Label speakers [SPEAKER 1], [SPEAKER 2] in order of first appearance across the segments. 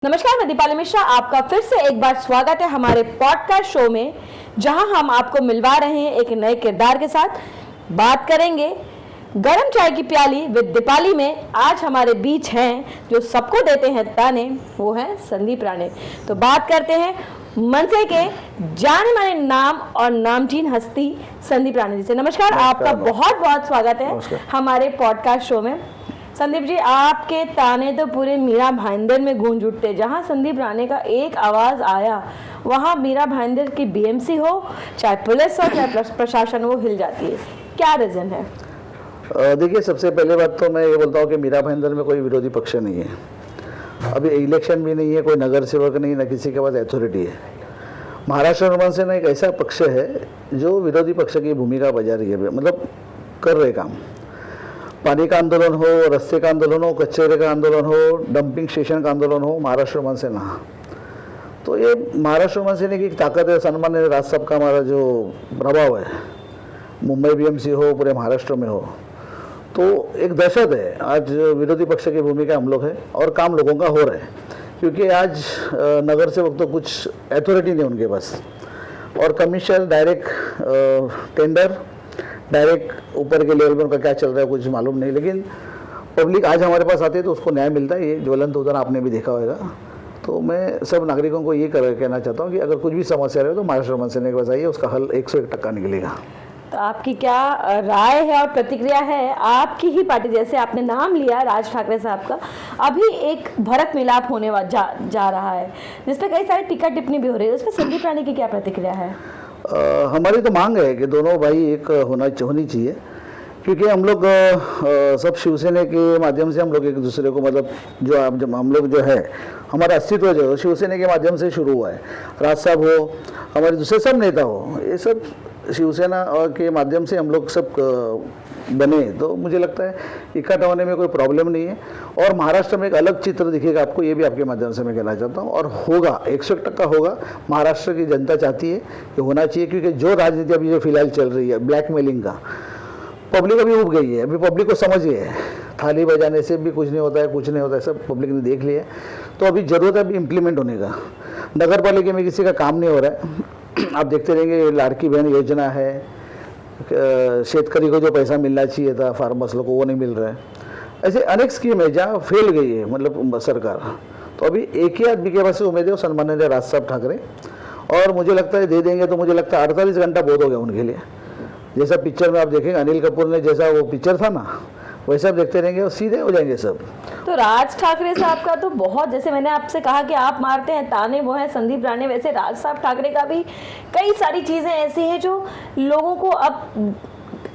[SPEAKER 1] नमस्कार, मैं दीपाली मिश्रा। आपका फिर से एक बार स्वागत है हमारे पॉडकास्ट शो में, जहां हम आपको मिलवा रहे हैं एक नए किरदार के साथ। बात करेंगे गरम चाय की प्याली विद दीपाली में। आज हमारे बीच हैं जो सबको देते हैं ताने, वो है संदीप राणे। तो बात करते हैं मनसे के जाने माने नाम और नामचीन हस्ती संदीप राणे जी से। नमस्कार, आपका बहुत बहुत स्वागत है हमारे पॉडकास्ट शो में। संदीप जी, आपके ताने तो पूरे मीरा भाईंदर में गूंज उठते। जहां संदीप राणे का एक आवाज आया, वहां मीरा भाईंदर की बीएमसी हो, चाहे पुलिस हो, चाहे प्रशासन हो, हिल जाती है। क्या रीजन है?
[SPEAKER 2] देखिए, सबसे पहले बात तो मैं ये बोलता हूँ कि मीरा भाईंदर में कोई विरोधी पक्ष नहीं है। अभी इलेक्शन भी नहीं है, कोई नगर सेवक नहीं, न किसी के पास अथॉरिटी है। महाराष्ट्र निर्माण सेना एक ऐसा पक्ष है जो विरोधी पक्ष की भूमिका बजा रही है, मतलब कर रहे काम। पानी का आंदोलन हो, रस्ते का आंदोलन हो, कचरे का आंदोलन हो, डंपिंग स्टेशन का आंदोलन हो, महाराष्ट्र निर्माण सेना। तो ये महाराष्ट्र निर्माण सेना की एक ताकत है। सम्मान्य राज साहब का हमारा जो प्रभाव है, मुंबई बीएमसी हो, पूरे महाराष्ट्र में हो, तो एक दहशत है। आज विरोधी पक्ष की भूमिका हम लोग है और काम लोगों का हो रहा है, क्योंकि आज नगर सेवक तो कुछ अथॉरिटी नहीं उनके पास, और कमीशन डायरेक्ट टेंडर डायरेक्ट ऊपर के लेवल पर उनका क्या चल रहा है कुछ मालूम नहीं। लेकिन पब्लिक आज हमारे पास आती है तो उसको न्याय मिलता है। ये ज्वलंत उदाहरण आपने भी देखा होगा। तो मैं सब नागरिकों को ये कहना चाहता हूँ कि अगर कुछ भी समस्या रहे तो महाराष्ट्र निर्माण सेना के पास आइए, उसका हल 101% निकलेगा।
[SPEAKER 1] तो आपकी क्या राय है और प्रतिक्रिया है? आपकी ही पार्टी, जैसे आपने नाम लिया राज ठाकरे साहब का, अभी एक भरत मिलाप होने जा रहा है, जिसपे कई सारी टिक्का टिप्पणी भी हो रही है। उसमें संदीप राणे की क्या प्रतिक्रिया है?
[SPEAKER 2] हमारी तो मांग है कि दोनों भाई एक होनी चाहिए, क्योंकि हम लोग सब शिवसेना के माध्यम से हम लोग एक दूसरे को, मतलब जब हम लोग जो है, हमारा अस्तित्व जो है शिवसेना के माध्यम से शुरू हुआ है। राज साहब हो, हमारे दूसरे सब नेता हो, ये सब शिवसेना के माध्यम से हम लोग सब बने। तो मुझे लगता है इकट्ठा होने में कोई प्रॉब्लम नहीं है, और महाराष्ट्र में एक अलग चित्र दिखेगा आपको, ये भी आपके माध्यम से मैं कहना चाहता हूँ। और होगा, 101% होगा। महाराष्ट्र की जनता चाहती है कि होना चाहिए, क्योंकि जो राजनीति अभी जो फिलहाल चल रही है ब्लैकमेलिंग का, पब्लिक अभी उब गई है। अभी पब्लिक को समझ गई है, थाली बजाने से भी कुछ नहीं होता है, कुछ नहीं होता है, सब पब्लिक ने देख लिया है। तो अभी ज़रूरत है अभी इम्प्लीमेंट होने का। नगर पालिका में किसी का काम नहीं हो रहा है। आप देखते रहेंगे, लाड़की बहन योजना है, शेतकरी को जो पैसा मिलना चाहिए था फार्मर्स लोग को, वो नहीं मिल रहा है। ऐसे अनेक स्कीम है जहाँ फेल गई है, मतलब सरकार। तो अभी एक ही आदमी के पास से उम्मीद है, सम्माननीय राज साहब ठाकरे, और मुझे लगता है दे देंगे। तो मुझे लगता है 48 घंटा बहुत हो गया उनके लिए। जैसा पिक्चर में आप देखेंगे, अनिल कपूर ने जैसा वो पिक्चर था ना, वैसे आप देखते रहेंगे और सीधे हो जाएंगे सब।
[SPEAKER 1] तो राज ठाकरे साहब का तो बहुत, जैसे मैंने आपसे कहा कि आप मारते हैं ताने, वो है संदीप राणे, वैसे राज साहब ठाकरे का भी कई सारी चीजें ऐसी हैं जो लोगों को अब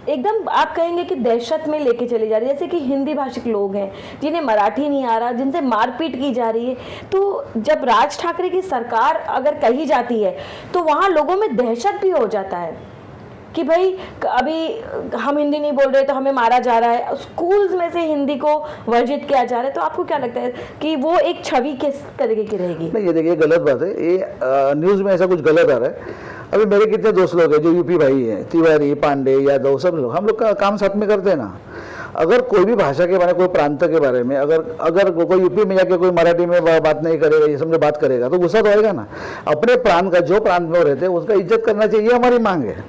[SPEAKER 1] एकदम आप कहेंगे कि दहशत में लेके चली जा रही है। जैसे कि हिंदी भाषिक लोग हैं जिन्हें मराठी नहीं आ रहा, जिनसे मारपीट की जा रही है। तो जब राज ठाकरे की सरकार अगर कही जाती है तो वहाँ लोगों में दहशत भी हो जाता है कि भाई अभी हम हिंदी नहीं बोल रहे तो हमें मारा जा रहा है, स्कूल्स में से हिंदी को वर्जित किया जा रहा है। तो आपको क्या लगता है कि वो एक छवि किस तरीके की रहेगी?
[SPEAKER 2] नहीं, ये देखिए गलत बात है। ये न्यूज़ में ऐसा कुछ गलत आ रहा है। अभी मेरे कितने दोस्त लोग हैं जो यूपी भाई हैं, तिवारी, पांडे, यादव, सब लोग, हम लोग का काम साथ में करते हैं ना। अगर कोई भी भाषा के बारे में, कोई प्रांत के बारे में, अगर कोई यूपी में जाके कोई मराठी में बात नहीं करेगा, ये समझे बात करेगा, तो गुस्सा तो आएगा ना। अपने प्रांत का, जो प्रांत में रहते हैं उसका इज्जत करना चाहिए, ये हमारी मांग है।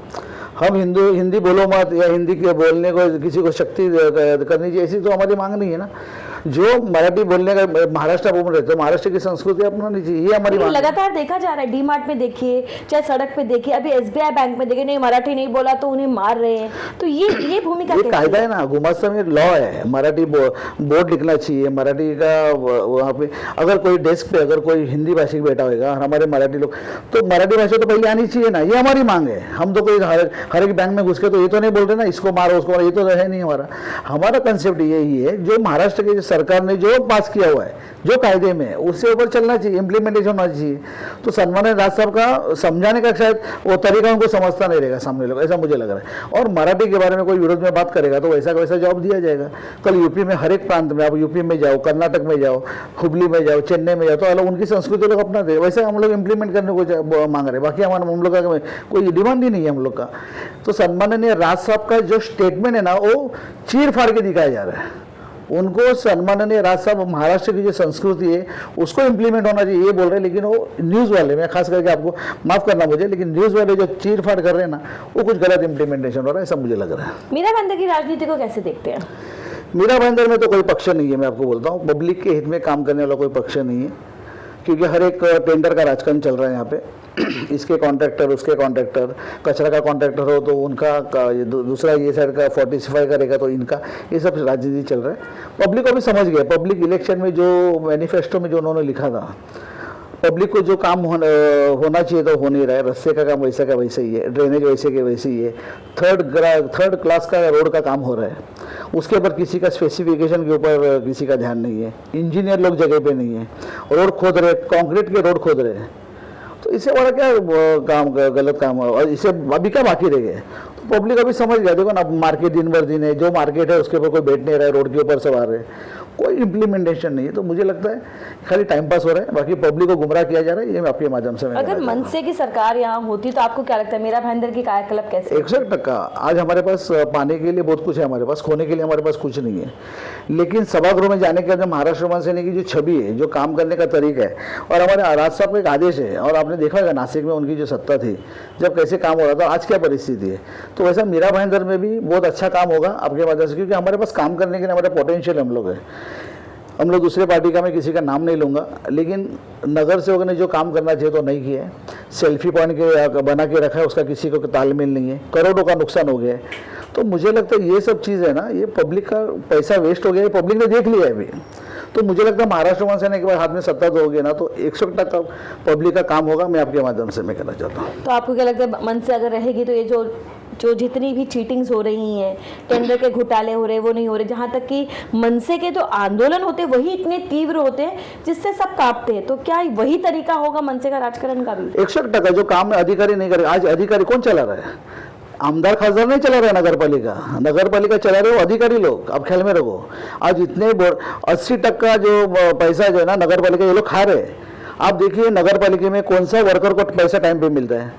[SPEAKER 2] हम हिंदी बोलो मत, या हिंदी के बोलने को किसी को शक्ति करनी चाहिए, ऐसी तो हमारी मांग नहीं है ना। जो मराठी बोलने का महाराष्ट्र बोल रहे तो महाराष्ट्र की संस्कृति अपनानी चाहिए, ये हमारी मांग है।
[SPEAKER 1] लगातार देखा जा रहा है, डी मार्ट में देखिए, चाहे सड़क पे देखिए, अभी SBI बैंक में देखिए, नहीं मराठी नहीं बोला तो उन्हें मार रहे हैं। तो ये भूमिका,
[SPEAKER 2] ये कायदा है ना, गुमास्ता में लॉ है, मराठी बोर्ड लिखना चाहिए मराठी का। वहाँ पे अगर कोई डेस्क पे अगर कोई हिंदी भाषी बैठा होगा, हमारे मराठी लोग, तो मराठी भाषा तो पहले आनी चाहिए ना, ये हमारी मांग है। हम तो कोई हर एक बैंक में घुस के तो ये तो नहीं बोल रहे ना, इसको मारो उसको मारो, ये तो है नहीं। हमारा कंसेप्ट यही है, जो महाराष्ट्र की सरकार ने जो पास किया हुआ है, जो कायदे में, उससे ऊपर चलना चाहिए, इम्प्लीमेंटेशन होना चाहिए। तो सम्मानित राज साहब का समझाने का शायद वो तरीका उनको समझता नहीं रहेगा सामने लोग, ऐसा मुझे लग रहा है। और मराठी के बारे में कोई विरोध में बात करेगा तो वैसा का वैसा जवाब दिया जाएगा। कल यूपी में हर एक प्रांत में, आप यूपी में जाओ, कर्नाटक में जाओ, हुबली में जाओ, चेन्नई में जाओ, तो अलग उनकी संस्कृति लोग अपना दे, वैसे हम लोग इम्प्लीमेंट करने को मांग रहे हैं। बाकी हम लोग का कोई डिमांड ही नहीं है हम लोग का। तो सम्माननीय राज साहब का जो स्टेटमेंट है ना, वो चीर फाड़ के दिखाया जा रहा है। उनको सम्माननीय राज साहब महाराष्ट्र की जो संस्कृति है उसको इम्प्लीमेंट होना चाहिए ये बोल रहे हैं, लेकिन वो न्यूज़ वाले, मैं खास करके आपको माफ़ करना मुझे, लेकिन न्यूज़ वाले जो चीर फाड़ कर रहे हैं ना वो कुछ गलत इम्प्लीमेंटेशन हो रहा है, ऐसा मुझे लग रहा है।
[SPEAKER 1] मीरा भाईंदर की राजनीति को कैसे देखते हैं?
[SPEAKER 2] मीरा भाईंदर में तो कोई पक्ष नहीं है, मैं आपको बोलता हूँ, पब्लिक के हित में काम करने वाला कोई पक्ष नहीं है, क्योंकि हर एक टेंडर का राजकारण चल रहा है यहाँ पे। इसके कॉन्ट्रैक्टर, उसके कॉन्ट्रैक्टर, कचरा का कॉन्ट्रैक्टर हो तो उनका दूसरा ये साइड का 45 करेगा तो इनका, ये सब राजनीति चल रहा है। पब्लिक को भी समझ गया, पब्लिक इलेक्शन में जो मैनिफेस्टो में जो उन्होंने लिखा था, पब्लिक को जो काम होना चाहिए तो हो नहीं रहा है। रास्ते का काम वैसे का वैसे ही है, ड्रेनेज वैसे के वैसे ही है, थर्ड क्लास का रोड का काम हो रहा है, उसके ऊपर किसी का स्पेसिफिकेशन के ऊपर किसी का ध्यान नहीं है, इंजीनियर लोग जगह पे नहीं है, रोड खोद रहे, कंक्रीट के रोड खोद रहे हैं, तो इससे बड़ा क्या काम, गलत काम है। और इसे अभी क्या बाकी रह गए, तो पब्लिक अभी समझ गया। देखो ना, मार्केट दिन भर दिन है, जो मार्केट है उसके ऊपर कोई बैठ नहीं रहा है, रोड के ऊपर सवार है, कोई इम्प्लीमेंटेशन नहीं है। तो मुझे लगता है खाली टाइम पास हो रहा है, बाकी पब्लिक को गुमराह किया जा रहा है, ये आपके माध्यम से।
[SPEAKER 1] अगर मनसे की सरकार यहाँ होती तो आपको क्या लगता है मीरा भाईंदर की कायाकल्प कैसे?
[SPEAKER 2] 61%। आज हमारे पास पाने के लिए बहुत कुछ है, हमारे पास खोने के लिए हमारे पास कुछ नहीं है, लेकिन सभागृह में जाने के बाद महाराष्ट्र मनसेना की जो छवि है, जो काम करने का तरीका है, और हमारे राज साहब का एक आदेश है, और आपने देखा होगा नासिक में उनकी जो सत्ता थी जब कैसे काम हो रहा था, आज क्या परिस्थिति है, तो वैसा मीरा भाईंदर में भी बहुत अच्छा काम होगा आपके माध्यम से, क्योंकि हमारे पास काम करने के लिए हमारे पोटेंशियल हम लोग है। हम लोग दूसरे पार्टी का मैं किसी का नाम नहीं लूँगा, लेकिन नगर सेवक ने जो काम करना चाहिए तो नहीं किया है, सेल्फी पॉइंट के बना के रखा है, उसका किसी को तालमेल नहीं है, करोड़ों का नुकसान हो गया है। तो मुझे लगता है ये सब चीज़ है ना, ये पब्लिक का पैसा वेस्ट हो गया है, पब्लिक ने देख लिया है अभी। तो मुझे लगता है महाराष्ट्र मनसेना के बाद हाथ में सत्ता तो होगी ना, तो 100% पब्लिक का काम होगा, मैं आपके माध्यम से मैं कहना चाहता हूँ।
[SPEAKER 1] तो आपको क्या लगता है मन से अगर रहेगी तो ये जो जितनी भी चीटिंग्स हो रही हैं, टेंडर के घोटाले हो रहे, वो नहीं हो रहे, जहाँ तक कि मनसे के जो आंदोलन होते हैं वही इतने तीव्र होते हैं जिससे सब कांपते हैं, तो क्या वही तरीका होगा मनसे का राजकारण का भी?
[SPEAKER 2] 100% जो काम अधिकारी नहीं करे। आज अधिकारी कौन चला रहा है? आमदार खासदार नहीं चला रहा है, नगर पालिका चला रहे हो अधिकारी लोग। अब ख्याल में रखो, आज इतने 80% जो पैसा जो है ना नगर पालिका ये लोग खा रहे हैं। आप देखिए नगर पालिका में कौन सा वर्कर को पैसा टाइम पे मिलता है,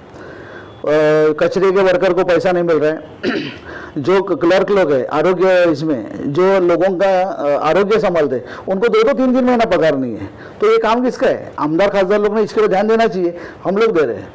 [SPEAKER 2] कचरे के वर्कर को पैसा नहीं मिल रहा है। जो क्लर्क लोग है आरोग्य, इसमें जो लोगों का आरोग्य संभालते उनको 2-3 महीना पगार नहीं है। तो ये काम किसका है? आमदार खासदार लोग ने इसके लिए ध्यान देना चाहिए। हम लोग दे रहे हैं,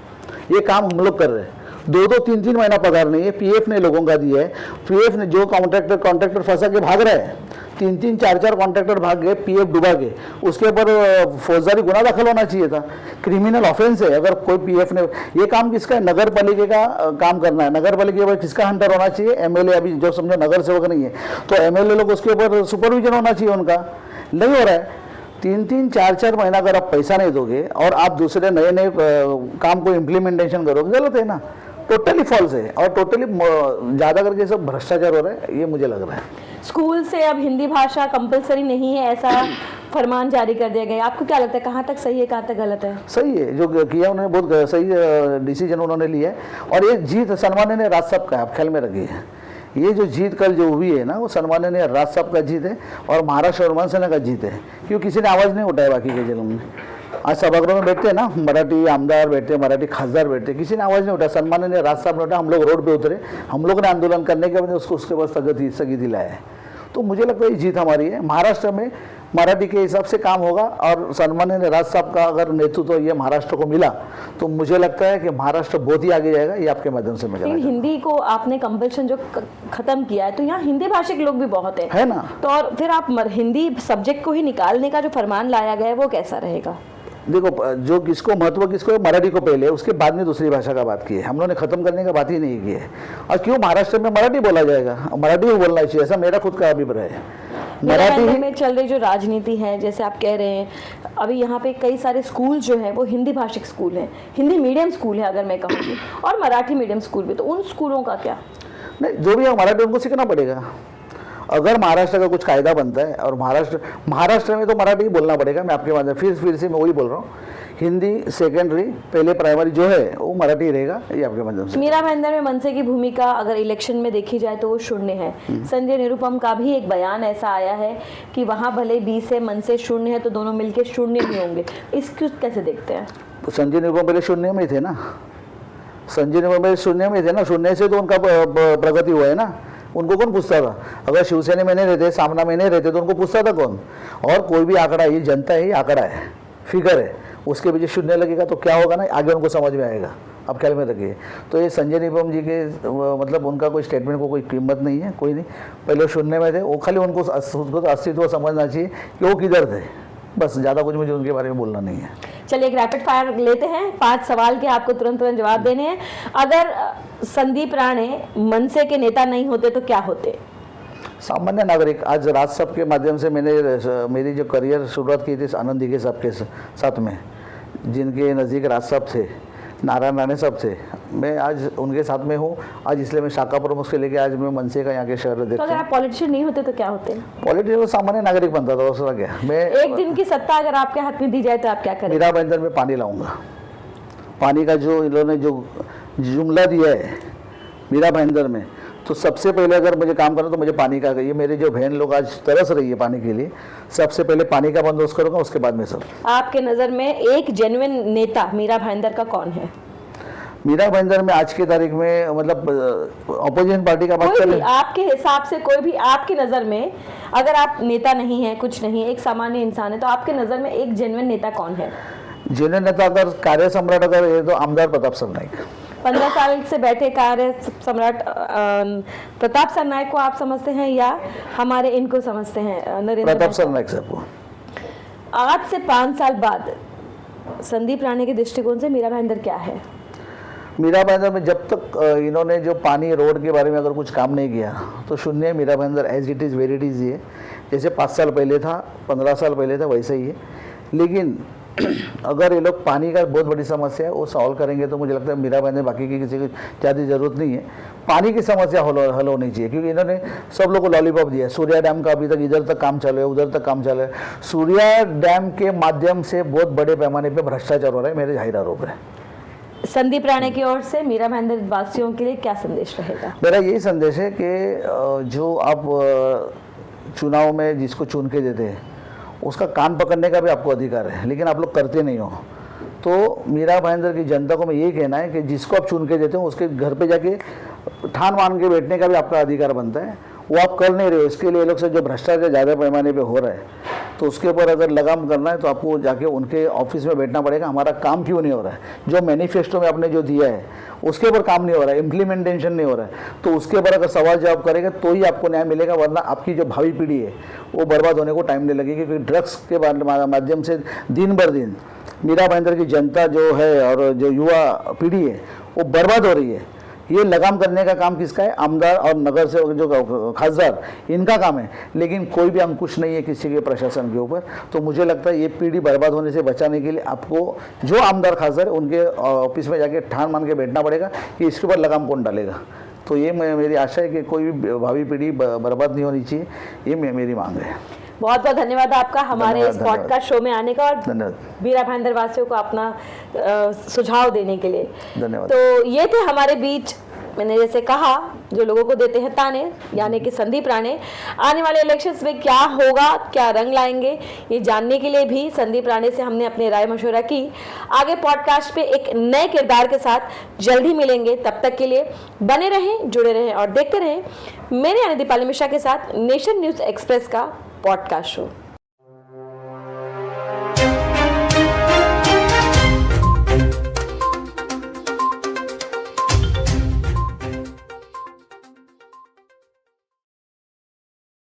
[SPEAKER 2] ये काम हम लोग कर रहे हैं। 2-3 महीना पगार नहीं है, पीएफ ने लोगों का दिया है। पीएफ ने जो कॉन्ट्रैक्टर फंसा के भाग रहा है, 3-3, 4-4 कॉन्ट्रैक्टर भाग गए पीएफ डुबा के, उसके ऊपर फौजदारी गुना दाखिल होना चाहिए था। क्रिमिनल ऑफेंस है अगर कोई पीएफ ने। ये काम किसका है? नगर पालिका का काम करना है। नगर पालिका पर किसका हंटर होना चाहिए? एमएलए। अभी जो समझो नगर सेवक नहीं है तो एमएलए लोग उसके ऊपर सुपरविजन होना चाहिए, उनका नहीं हो रहा है। 3-3, 4-4 महीना अगर आप पैसा नहीं दोगे और आप दूसरे नए काम को इम्प्लीमेंटेशन करोगे, गलत है ना, टोटली फॉल्स है। और टोटली ज़्यादा करके सब भ्रष्टाचार हो रहा है, ये मुझे लग रहा है।
[SPEAKER 1] स्कूल से अब हिंदी भाषा कंपलसरी नहीं है, ऐसा फरमान जारी कर दिया गया। आपको क्या लगता है कहाँ तक सही है, कहाँ तक गलत है?
[SPEAKER 2] सही है, जो किया उन्होंने बहुत सही डिसीजन उन्होंने लिया है। और ये जीत सम्माननीय राज साहब का है, आप ख्याल में रखिए। ये जो जीत कल जो हुई है ना, वो सम्माननीय राज साहब का जीत है और महाराष्ट्र और मनसेना का जीत है, क्योंकि किसी ने आवाज़ नहीं उठाया बाकी के जिलों में। आज सभागृह में बैठते हैं ना, मराठी आमदार बैठते, मराठी खासदार बैठते, किसी ने आवाज़ नहीं उठाया। सम्माननीय राज साहब ने उठाया, हम लोग रोड पे उतरे, हम लोग ने आंदोलन करने के बाद उसको उसके बाद स्थगिति लाया है। तो मुझे लगता है ये जीत हमारी है। महाराष्ट्र में मराठी के हिसाब से काम होगा और सम्माननीय राज साहब का अगर नेतृत्व ये महाराष्ट्र को मिला तो मुझे लगता है कि महाराष्ट्र बहुत ही आगे जाएगा। ये आपके माध्यम से मैं
[SPEAKER 1] हिंदी को आपने कंपल्शन जो खत्म किया है, तो यहाँ हिंदी भाषिक लोग भी बहुत है ना, तो और फिर आप हिंदी सब्जेक्ट को ही निकालने का जो फरमान लाया गया है वो कैसा रहेगा?
[SPEAKER 2] देखो, जो किसको महत्व किसको मराठी को पहले, उसके बाद में दूसरी भाषा का बात की है। हम लोगों ने खत्म करने का बात ही नहीं की है। और क्यों महाराष्ट्र में मराठी बोला जाएगा? मराठी ही बोलना चाहिए, ऐसा मेरा खुद का अभिप्राय है।
[SPEAKER 1] मराठी में चल रही जो राजनीति है, जैसे आप कह रहे हैं, अभी यहाँ पे कई सारे स्कूल जो हैं वो हिंदी भाषिक स्कूल हैं, हिंदी मीडियम स्कूल है अगर मैं कहूँगी, और मराठी मीडियम स्कूल भी। तो उन स्कूलों का क्या?
[SPEAKER 2] नहीं, जो भी है मराठी उनको सीखना पड़ेगा। अगर महाराष्ट्र का कुछ कायदा बनता है और महाराष्ट्र में तो मराठी ही बोलना पड़ेगा। मैं आपके माध्यम फिर से मैं वही बोल रहा हूँ, हिंदी सेकेंडरी, पहले प्राइमरी जो है वो मराठी रहेगा। ये आपके माध्यम से।
[SPEAKER 1] मीरा भाईंदर में मनसे की भूमिका अगर इलेक्शन में देखी जाए तो वो शून्य है। संजय निरुपम का भी एक बयान ऐसा आया है कि वहाँ भले 20 है, मनसे शून्य है, तो दोनों मिलकर शून्य ही होंगे। इसको कैसे देखते हैं?
[SPEAKER 2] संजय निरुपम पहले शून्य में थे ना, संजय निरुपम पहले शून्य में थे ना, शून्य से तो उनका प्रगति हुआ है ना। उनको कौन पूछता था? अगर शिवसेना में नहीं रहते, सामना में नहीं रहते तो उनको पूछता था कौन? और कोई भी आंकड़ा, ये जनता है, ये आंकड़ा है, फिगर है, उसके पीछे शून्य लगेगा तो क्या होगा ना, आगे उनको समझ में आएगा। आप ख्याल में रखिए। तो ये संजय निरुपम जी के मतलब उनका कोई स्टेटमेंट को कोई कीमत नहीं है, कोई नहीं। पहले शून्य में थे, वो खाली उनको तो अस्तित्व समझना चाहिए कि वो किधर थे, बस। ज़्यादा कुछ मुझे उनके बारे में बोलना नहीं है।
[SPEAKER 1] चलिए एक रैपिड फायर लेते हैं, 5 सवाल के आपको तुरंत तुरंत जवाब देने हैं। अगर संदीप राणे मनसे के नेता नहीं होते तो क्या होते?
[SPEAKER 2] सामान्य नागरिक। आज राजसभा के माध्यम से मैंने मेरी जो करियर शुरुआत की थी आनंद दिघे साहब के साथ में, जिनके नज़दीक राजसभा थे, नारायण राणे साहब थे, मैं आज उनके साथ में हूँ। आज इसलिए मैं शाखा प्रमुख से लेके आज मैं मनसे का यहाँ के शहर देखता हूँ।
[SPEAKER 1] तो अगर आप पॉलिटिशियन नहीं होते तो क्या होते?
[SPEAKER 2] पॉलिटिशियन सामान्य नागरिक बनता था, उसका क्या। मैं
[SPEAKER 1] एक दिन की सत्ता अगर आपके हाथ में दी जाए तो आप क्या करेंगे?
[SPEAKER 2] मीरा भाईंदर में पानी लाऊंगा। पानी का जो इन्होंने जो जुमला दिया है मीरा भाईंदर में, तो सबसे पहले अगर मुझे काम करना तो मुझे पानी का, ये मेरे जो बहन लोग आज तरस रही है पानी के लिए, सबसे पहले पानी का बंदोबस्त करूंगा, उसके बाद में सब।
[SPEAKER 1] आपके नज़र में एक जेन्युइन नेता मीरा भाईंदर का कौन है?
[SPEAKER 2] मीरा भाईंदर में आज की तारीख में मतलब अपोजिशन पार्टी का बात करें,
[SPEAKER 1] आपके हिसाब से कोई भी आपकी नज़र में, अगर आप नेता नहीं है, कुछ नहीं, एक सामान्य इंसान है, तो आपके नज़र में एक जेन्युइन नेता कौन है?
[SPEAKER 2] जेन्युइन नेता अगर कार्य सम्राट अगर है तो आमदार प्रताप सरनाईक।
[SPEAKER 1] 15 साल से बैठे कार्य सम्राट प्रताप सरनाईक को आप समझते हैं या हमारे इनको समझते हैं, नरेंद्र
[SPEAKER 2] प्रताप सरनाईक साहब को?
[SPEAKER 1] आज से 5 साल बाद संदीप राणे के दृष्टिकोण से मीरा भाईंदर क्या है?
[SPEAKER 2] मीरा भाईंदर में जब तक इन्होंने जो पानी रोड के बारे में अगर कुछ काम नहीं किया तो शून्य है। Mira Bhayandar as it is very it is ही है, जैसे 5 साल पहले था, 15 साल पहले था, वैसे ही है। लेकिन अगर ये लोग पानी का बहुत बड़ी समस्या है वो सॉल्व करेंगे तो मुझे लगता है मीरा भाईंदर बाकी की किसी की ज़्यादा ज़रूरत नहीं है। पानी की समस्या हल होनी चाहिए, क्योंकि इन्होंने सब लोग को लॉलीपॉप दिया है। सूर्या डैम का अभी तक इधर तक काम चल रहा है, उधर तक काम चल रहा है। सूर्या डैम के माध्यम से बहुत बड़े पैमाने पर भ्रष्टाचार हो रहा है, मेरे जाहिर आरोप है।
[SPEAKER 1] संदीप राणे की ओर से मीरा भाईंदर वासियों के लिए क्या संदेश रहेगा?
[SPEAKER 2] मेरा यही संदेश है कि जो आप चुनाव में जिसको चुन के देते हैं उसका कान पकड़ने का भी आपको अधिकार है, लेकिन आप लोग करते नहीं हो। तो मीरा भाईंदर की जनता को मैं यही कहना है कि जिसको आप चुन के देते हो उसके घर पे जाके ठान मान के बैठने का भी आपका अधिकार बनता है, वो आप कर नहीं रहे हो। इसके लिए लोग से जो भ्रष्टाचार ज़्यादा पैमाने पे हो रहा है तो उसके ऊपर अगर लगाम करना है तो आपको जाके उनके ऑफिस में बैठना पड़ेगा। हमारा काम क्यों नहीं हो रहा है, जो मैनिफेस्टो में आपने जो दिया है उसके ऊपर काम नहीं हो रहा है, इम्प्लीमेंटेशन नहीं हो रहा है, तो उसके ऊपर अगर सवाल जवाब करेंगे तो ही आपको न्याय मिलेगा, वरना आपकी जो भावी पीढ़ी है वो बर्बाद होने को टाइम नहीं लगेगी। क्योंकि ड्रग्स के माध्यम से दिन बर दिन मीरा भाईंदर की जनता जो है और जो युवा पीढ़ी है वो बर्बाद हो रही है। ये लगाम करने का काम किसका है? आमदार और नगर से जो खासदार, इनका काम है, लेकिन कोई भी अंकुश नहीं है किसी के प्रशासन के ऊपर। तो मुझे लगता है ये पीढ़ी बर्बाद होने से बचाने के लिए आपको जो आमदार खासदार है उनके ऑफिस में जाके ठान मान के बैठना पड़ेगा कि इसके ऊपर लगाम कौन डालेगा। तो ये मेरी आशा है कि कोई भी भावी पीढ़ी बर्बाद नहीं होनी चाहिए, ये मेरी मांग है।
[SPEAKER 1] बहुत बहुत धन्यवाद आपका हमारे इस पॉडकास्ट शो में आने का और मीरा भाईंदर वासियों को अपना सुझाव देने के लिए
[SPEAKER 2] धन्यवाद।
[SPEAKER 1] तो ये थे हमारे बीच, मैंने जैसे कहा, जो लोगों को देते हैं ताने, यानी कि संदीप राणे। आने वाले इलेक्शंस में क्या होगा, क्या रंग लाएंगे, ये जानने के लिए भी संदीप राणे से हमने अपने राय मशवरा की। आगे पॉडकास्ट पे एक नए किरदार के साथ जल्द ही मिलेंगे। तब तक के लिए बने रहें, जुड़े रहें और देखते रहें मेरे यानी दीपाली मिश्रा के साथ नेशन न्यूज़ एक्सप्रेस का पॉडकास्ट शो।